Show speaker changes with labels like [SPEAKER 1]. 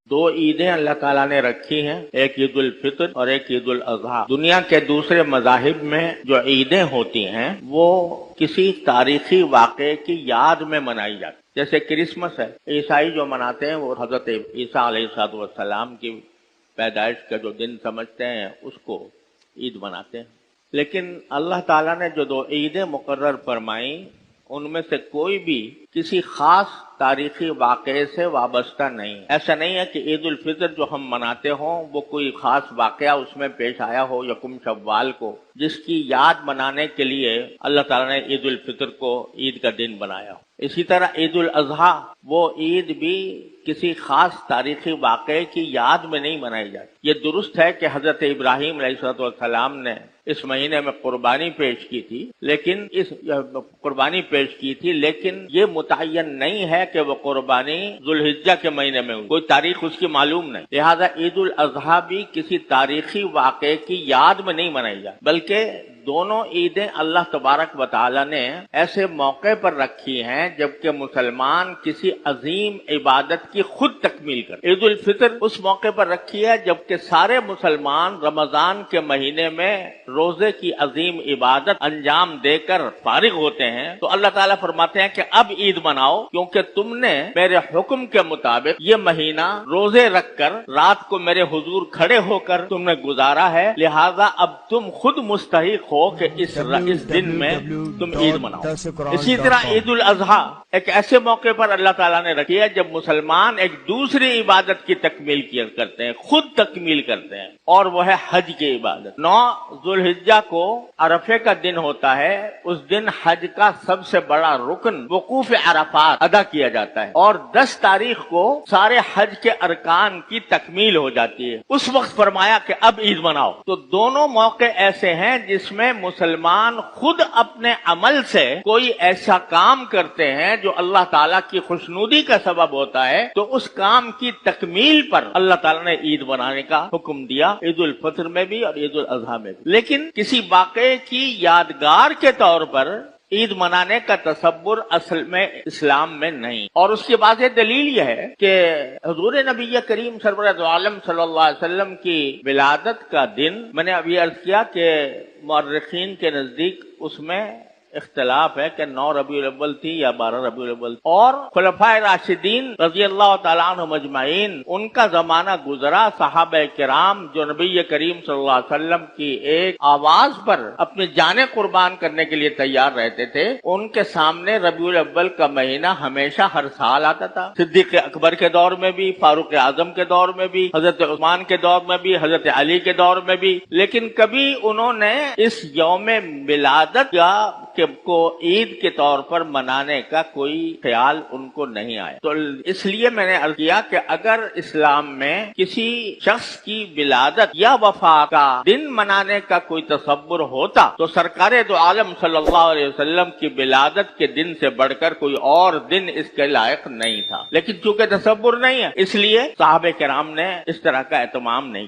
[SPEAKER 1] دو عیدیں اللہ تعالیٰ نے رکھی ہیں، ایک عید الفطر اور ایک عید الاضحیٰ۔ دنیا کے دوسرے مذاہب میں جو عیدیں ہوتی ہیں وہ کسی تاریخی واقعے کی یاد میں منائی جاتی ہیں، جیسے کرسمس ہے۔ عیسائی جو مناتے ہیں وہ حضرت عیسیٰ علیہ السلام کی پیدائش کا جو دن سمجھتے ہیں اس کو عید مناتے ہیں۔ لیکن اللہ تعالیٰ نے جو دو عیدیں مقرر فرمائیں ان میں سے کوئی بھی کسی خاص تاریخی واقعے سے وابستہ نہیں۔ ایسا نہیں ہے کہ عید الفطر جو ہم مناتے ہوں وہ کوئی خاص واقعہ اس میں پیش آیا ہو یکم شوال کو، جس کی یاد منانے کے لیے اللہ تعالیٰ نے عید الفطر کو عید کا دن بنایا ہو۔ اسی طرح عید الاضحیٰ، وہ عید بھی کسی خاص تاریخی واقعے کی یاد میں نہیں منائی جاتی۔ یہ درست ہے کہ حضرت ابراہیم علیہ السلام نے اس مہینے میں قربانی پیش کی تھی، لیکن یہ متعین نہیں ہے کہ وہ قربانی ذوالحجہ کے مہینے میں ہوئی، کوئی تاریخ اس کی معلوم نہیں۔ لہذا عید الاضحیٰ بھی کسی تاریخی واقعے کی یاد میں نہیں منائی جاتی، بلکہ دونوں عیدیں اللہ تبارک و تعالی نے ایسے موقع پر رکھی ہیں جبکہ مسلمان کسی عظیم عبادت کی خود تکمیل کرتے۔ عید الفطر اس موقع پر رکھی ہے جبکہ سارے مسلمان رمضان کے مہینے میں روزے کی عظیم عبادت انجام دے کر فارغ ہوتے ہیں، تو اللہ تعالیٰ فرماتے ہیں کہ اب عید مناؤ کیونکہ تم نے میرے حکم کے مطابق یہ مہینہ روزے رکھ کر رات کو میرے حضور کھڑے ہو کر تم نے گزارا ہے، لہذا اب تم خود مستحق ہو کہ اس دن میں تم عید مناؤ۔ اسی طرح عید الاضحیٰ ایک ایسے موقع پر اللہ تعالیٰ نے رکھی ہے جب مسلمان ایک دوسری عبادت کی تکمیل کرتے ہیں، خود تکمیل کرتے ہیں، اور وہ ہے حج کی عبادت۔ 9 ذوالحجہ کو عرفے کا دن ہوتا ہے، اس دن حج کا سب سے بڑا رکن وقوف عرفات ادا کیا جاتا ہے، اور 10 تاریخ کو سارے حج کے ارکان کی تکمیل ہو جاتی ہے۔ اس وقت فرمایا کہ اب عید مناؤ۔ تو دونوں موقع ایسے ہیں جس میں مسلمان خود اپنے عمل سے کوئی ایسا کام کرتے ہیں جو اللہ تعالیٰ کی خوشنودی کا سبب ہوتا ہے، تو اس کام کی تکمیل پر اللہ تعالیٰ نے عید منانے کا حکم دیا، عید الفطر میں بھی اور عید الاضحیٰ میں بھی۔ لیکن کسی واقعے کی یادگار کے طور پر عید منانے کا تصور اصل میں اسلام میں نہیں، اور اس کی واضح دلیل یہ ہے کہ حضور نبی کریم سرورت عالم صلی اللہ علیہ وسلم کی ولادت کا دن، میں نے ابھی عرض کیا کہ مورخین کے نزدیک اس میں اختلاف ہے کہ 9 ربیع الاول تھی یا 12 ربیع الاول، اور خلفائے راشدین رضی اللہ تعالیٰ عنہم اجمعین ان کا زمانہ گزرا، صحابہ کرام جو نبی کریم صلی اللہ علیہ وسلم کی ایک آواز پر اپنی جانیں قربان کرنے کے لیے تیار رہتے تھے، ان کے سامنے ربیع الاول کا مہینہ ہمیشہ ہر سال آتا تھا۔ صدیق اکبر کے دور میں بھی، فاروق اعظم کے دور میں بھی، حضرت عثمان کے دور میں بھی، حضرت علی کے دور میں بھی، لیکن کبھی انہوں نے اس یوم ولادت کو عید کے طور پر منانے کا کوئی خیال ان کو نہیں آیا۔ تو اس لیے میں نے عرض کیا کہ اگر اسلام میں کسی شخص کی ولادت یا وفات کا دن منانے کا کوئی تصور ہوتا تو سرکار دو عالم صلی اللہ علیہ وسلم کی ولادت کے دن سے بڑھ کر کوئی اور دن اس کے لائق نہیں تھا، لیکن چونکہ تصور نہیں ہے اس لیے صحابہ کرام نے اس طرح کا اہتمام نہیں